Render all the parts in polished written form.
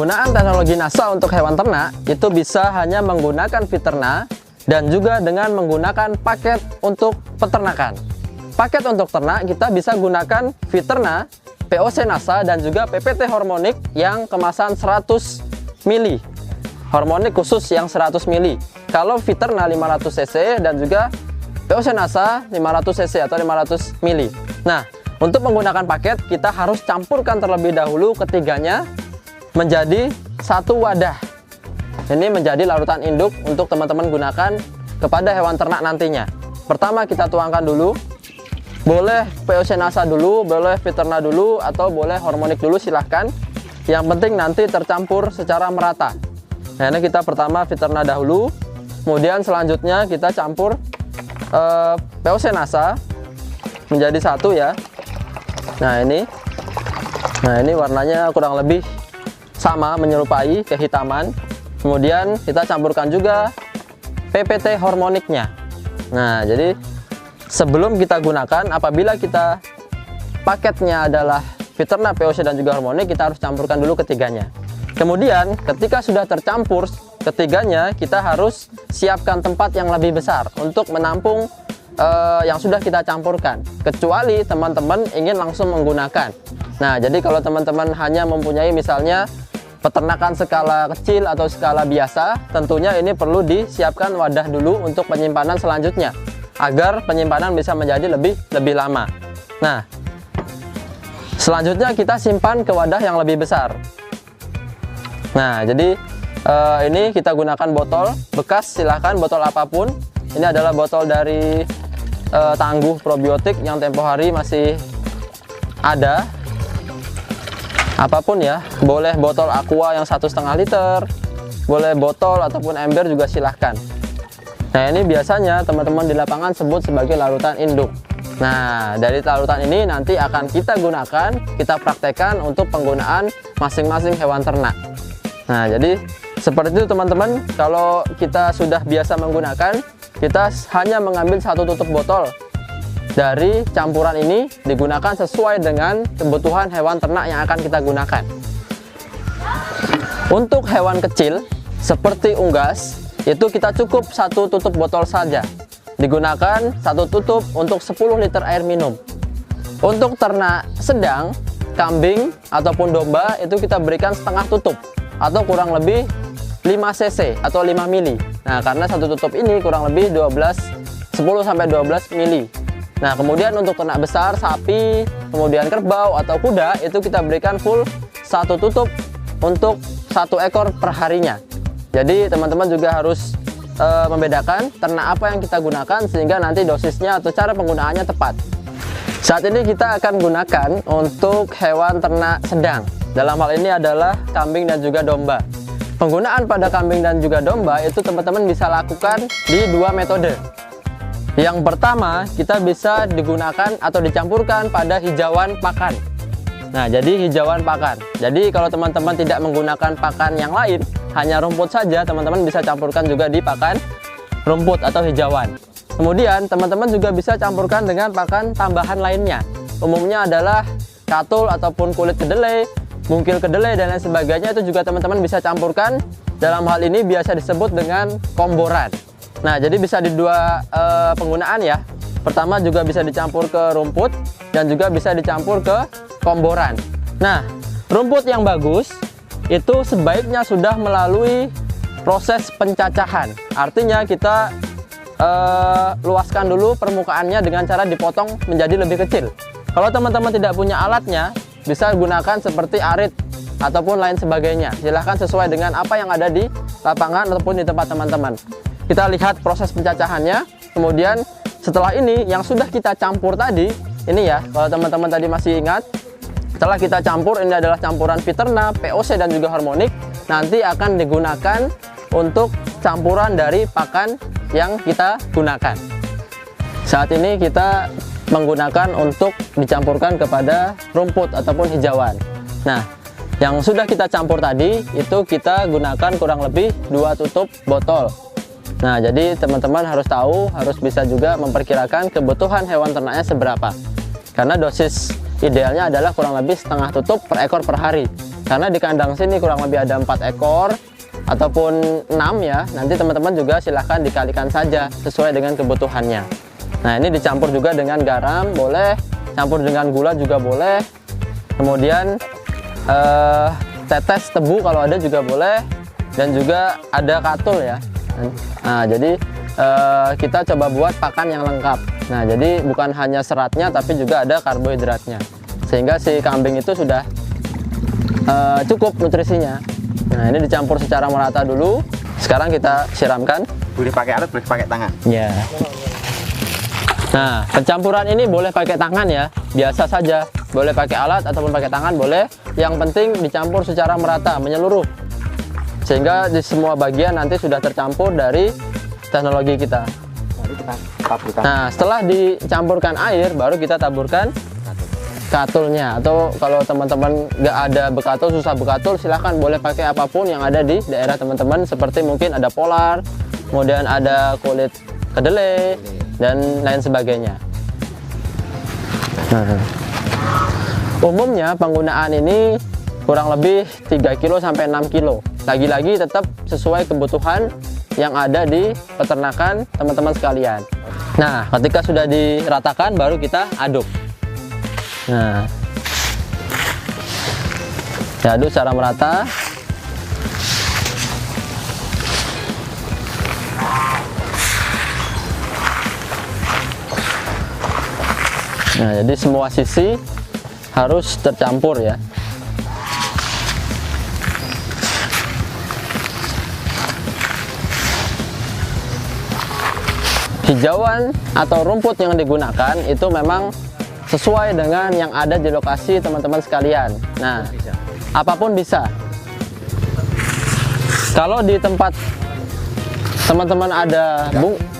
Penggunaan teknologi NASA untuk hewan ternak itu bisa hanya menggunakan Fiterna dan juga dengan menggunakan paket untuk peternakan. Paket untuk ternak kita bisa gunakan Fiterna, POC NASA dan juga PPT Hormonic yang kemasan 100 ml. Hormonic khusus yang 100 ml. Kalau Fiterna 500 cc dan juga POC NASA 500 cc atau 500 ml. Nah, untuk menggunakan paket kita harus campurkan terlebih dahulu ketiganya menjadi satu wadah. Ini menjadi larutan induk untuk teman-teman gunakan kepada hewan ternak nantinya. Pertama kita tuangkan dulu. Boleh POC NASA dulu, boleh Fiterna dulu, atau boleh Hormonic dulu, silahkan. Yang penting nanti tercampur secara merata. Nah, ini kita pertama Fiterna dahulu, kemudian selanjutnya kita campur POC NASA menjadi satu ya. Nah ini warnanya kurang lebih sama, menyerupai kehitaman. Kemudian kita campurkan juga PPT Hormonicnya. Nah, jadi sebelum kita gunakan, apabila kita paketnya adalah Fiterna, POC dan juga Hormonic, kita harus campurkan dulu ketiganya. Kemudian ketika sudah tercampur ketiganya, kita harus siapkan tempat yang lebih besar untuk menampung yang sudah kita campurkan, kecuali teman-teman ingin langsung menggunakan. Nah, jadi kalau teman-teman hanya mempunyai misalnya peternakan skala kecil atau skala biasa, tentunya ini perlu disiapkan wadah dulu untuk penyimpanan selanjutnya agar penyimpanan bisa menjadi lebih lama. Nah, selanjutnya kita simpan ke wadah yang lebih besar. Nah, jadi ini kita gunakan botol bekas, silahkan botol apapun. Ini adalah botol dari Tangguh Probiotik yang tempo hari masih ada. Apapun ya, boleh botol aqua yang 1,5 liter, boleh botol ataupun ember juga silahkan. Nah, ini biasanya teman-teman di lapangan sebut sebagai larutan induk. Nah, dari larutan ini nanti akan kita gunakan, kita praktekkan untuk penggunaan masing-masing hewan ternak. Nah, jadi seperti itu teman-teman. Kalau kita sudah biasa menggunakan, kita hanya mengambil satu tutup botol dari campuran ini, digunakan sesuai dengan kebutuhan hewan ternak yang akan kita gunakan. Untuk hewan kecil seperti unggas, itu kita cukup satu tutup botol saja. Digunakan satu tutup untuk 10 liter air minum. Untuk ternak sedang, kambing ataupun domba, itu kita berikan setengah tutup atau kurang lebih 5 cc atau 5 mili. Nah, karena satu tutup ini kurang lebih 10-12 mili. Nah, kemudian untuk ternak besar, sapi, kemudian kerbau atau kuda, itu kita berikan full satu tutup untuk 1 ekor per harinya. Jadi teman-teman juga harus membedakan ternak apa yang kita gunakan sehingga nanti dosisnya atau cara penggunaannya tepat. Saat ini kita akan gunakan untuk hewan ternak sedang. Dalam hal ini adalah kambing dan juga domba. Penggunaan pada kambing dan juga domba itu teman-teman bisa lakukan di 2 metode. Yang pertama, kita bisa digunakan atau dicampurkan pada hijauan pakan. Nah, jadi hijauan pakan. Jadi kalau teman-teman tidak menggunakan pakan yang lain, hanya rumput saja, teman-teman bisa campurkan juga di pakan rumput atau hijauan. Kemudian teman-teman juga bisa campurkan dengan pakan tambahan lainnya. Umumnya adalah katul ataupun kulit kedelai, mungkil kedelai dan lain sebagainya, itu juga teman-teman bisa campurkan. Dalam hal ini biasa disebut dengan komboran. Nah, jadi bisa di 2 penggunaan ya. Pertama juga bisa dicampur ke rumput dan juga bisa dicampur ke komboran. Nah, rumput yang bagus itu sebaiknya sudah melalui proses pencacahan. Artinya kita luaskan dulu permukaannya dengan cara dipotong menjadi lebih kecil. Kalau teman-teman tidak punya alatnya, bisa gunakan seperti arit ataupun lain sebagainya. Silahkan sesuai dengan apa yang ada di lapangan ataupun di tempat teman-teman. Kita lihat proses pencacahannya. Kemudian setelah ini yang sudah kita campur tadi, ini ya, kalau teman-teman tadi masih ingat, setelah kita campur, ini adalah campuran Fiterna, POC dan juga Hormonic, nanti akan digunakan untuk campuran dari pakan yang kita gunakan. Saat ini kita menggunakan untuk dicampurkan kepada rumput ataupun hijauan. Nah, yang sudah kita campur tadi itu kita gunakan kurang lebih 2 tutup botol. Nah, jadi teman-teman harus tahu, harus bisa juga memperkirakan kebutuhan hewan ternaknya seberapa. Karena dosis idealnya adalah kurang lebih setengah tutup per ekor per hari. Karena di kandang sini kurang lebih ada 4 ekor ataupun 6 ya. Nanti teman-teman juga silahkan dikalikan saja sesuai dengan kebutuhannya. Nah, ini dicampur juga dengan garam boleh, campur dengan gula juga boleh. Kemudian tetes tebu kalau ada juga boleh, dan juga ada katul ya. Nah, jadi kita coba buat pakan yang lengkap. Nah, jadi bukan hanya seratnya tapi juga ada karbohidratnya, sehingga si kambing itu sudah cukup nutrisinya. Nah, ini dicampur secara merata dulu. Sekarang kita siramkan. Boleh pakai alat, boleh pakai tangan. Ya. Nah, pencampuran ini boleh pakai tangan ya, biasa saja. Boleh pakai alat ataupun pakai tangan boleh. Yang penting dicampur secara merata, menyeluruh, sehingga di semua bagian nanti sudah tercampur dari teknologi kita. Lalu kita taburkan. Nah, setelah dicampurkan air, baru kita taburkan katulnya. Atau kalau teman-teman nggak ada bekatul, susah bekatul, silahkan boleh pakai apapun yang ada di daerah teman-teman, seperti mungkin ada polar, kemudian ada kulit kedelai dan lain sebagainya. Nah, umumnya penggunaan ini kurang lebih 3 kilo sampai 6 kilo. Lagi-lagi tetap sesuai kebutuhan yang ada di peternakan teman-teman sekalian. Nah, ketika sudah diratakan baru kita aduk. Nah, diaduk secara merata. Nah, jadi semua sisi harus tercampur ya. Hijauan atau rumput yang digunakan itu memang sesuai dengan yang ada di lokasi teman-teman sekalian. Nah, apapun bisa. Kalau di tempat teman-teman ada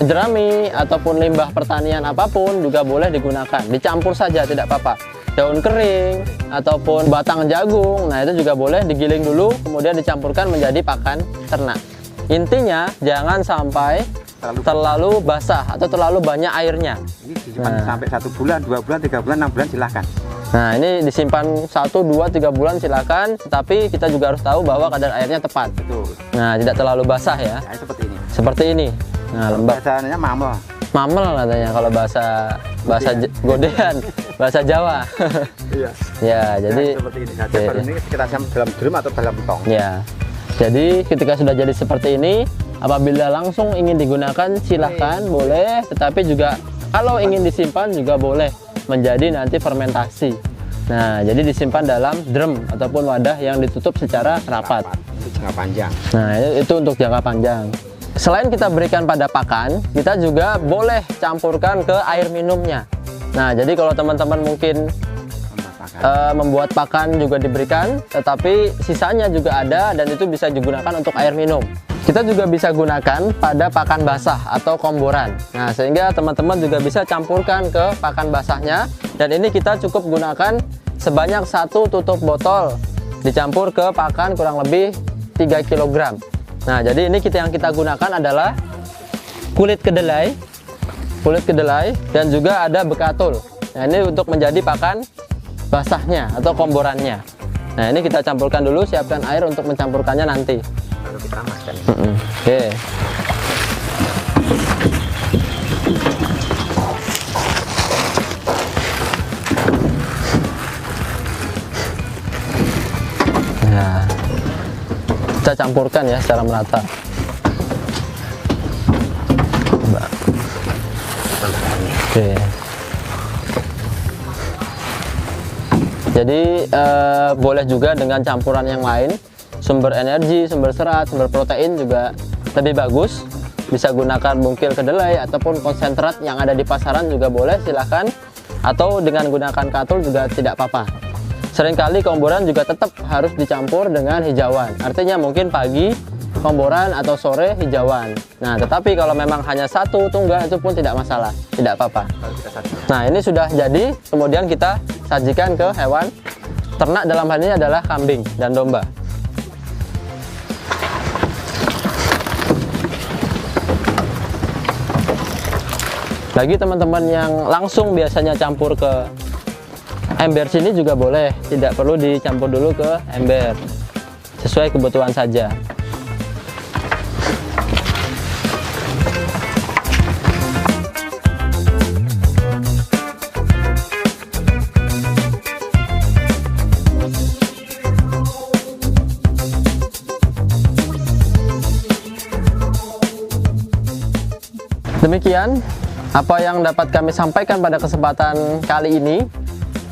jerami ataupun limbah pertanian apapun juga boleh digunakan. Dicampur saja, tidak apa-apa. Daun kering ataupun batang jagung, nah itu juga boleh digiling dulu, kemudian dicampurkan menjadi pakan ternak. Intinya jangan sampai terlalu basah atau terlalu banyak airnya. Ini disimpan sampai 1 bulan, 2 bulan, 3 bulan, 6 bulan silahkan. Nah, ini disimpan 1, 2, 3 bulan silahkan, tapi kita juga harus tahu bahwa kadar airnya tepat. Betul. Nah, tidak terlalu basah ya. Nah, seperti ini. Seperti ini. Nah, lembab. Bahasanya mamel. Mamel katanya kalau bahasa godean, bahasa Jawa. Iya. Ya, jadi seperti ini saja. Baru ini kita siam dalam drum atau dalam tong. ya. Jadi ketika sudah jadi seperti ini, apabila langsung ingin digunakan silahkan boleh, tetapi juga kalau ingin disimpan juga boleh menjadi nanti fermentasi. Nah, jadi disimpan dalam drum ataupun wadah yang ditutup secara rapat. Untuk jangka panjang. Nah, itu untuk jangka panjang. Selain kita berikan pada pakan, kita juga boleh campurkan ke air minumnya. Nah, jadi kalau teman-teman mungkin membuat pakan juga diberikan, tetapi sisanya juga ada dan itu bisa digunakan untuk air minum. Kita juga bisa gunakan pada pakan basah atau komboran. Nah, sehingga teman-teman juga bisa campurkan ke pakan basahnya, dan ini kita cukup gunakan sebanyak 1 tutup botol dicampur ke pakan kurang lebih 3 kg. Nah, jadi ini yang kita gunakan adalah kulit kedelai dan juga ada bekatul. Nah, ini untuk menjadi pakan basahnya atau komborannya. Nah, ini kita campurkan dulu, siapkan air untuk mencampurkannya nanti. Lalu kita masukkan. Oke. Nah, kita campurkan ya secara merata. Oke. Jadi boleh juga dengan campuran yang lain, sumber energi, sumber serat, sumber protein juga lebih bagus. Bisa gunakan bungkil kedelai ataupun konsentrat yang ada di pasaran juga boleh, silahkan. Atau dengan gunakan katul juga tidak apa-apa. Seringkali komboran juga tetap harus dicampur dengan hijauan. Artinya mungkin pagi komboran atau sore hijauan. Nah, tetapi kalau memang hanya 1 tunggal itu pun tidak masalah, tidak apa-apa. Nah, ini sudah jadi, kemudian kita sajikan ke hewan ternak, dalam hal ini adalah kambing dan domba. Bagi teman-teman yang langsung biasanya campur ke Ember sini juga boleh, tidak perlu dicampur dulu ke ember, sesuai kebutuhan saja. Demikian apa yang dapat kami sampaikan pada kesempatan kali ini.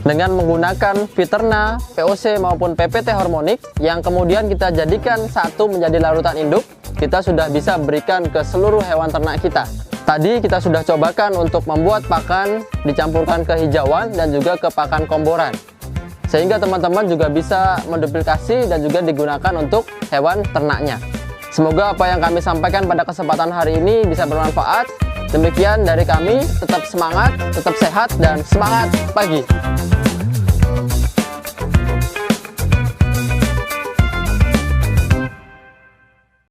Dengan menggunakan Viterna, POC maupun PPT hormonik yang kemudian kita jadikan satu menjadi larutan induk, kita sudah bisa berikan ke seluruh hewan ternak kita. Tadi kita sudah cobakan untuk membuat pakan dicampurkan ke hijauan dan juga ke pakan komboran, sehingga teman-teman juga bisa menduplikasi dan juga digunakan untuk hewan ternaknya. Semoga apa yang kami sampaikan pada kesempatan hari ini bisa bermanfaat. Demikian dari kami, tetap semangat, tetap sehat, dan semangat pagi.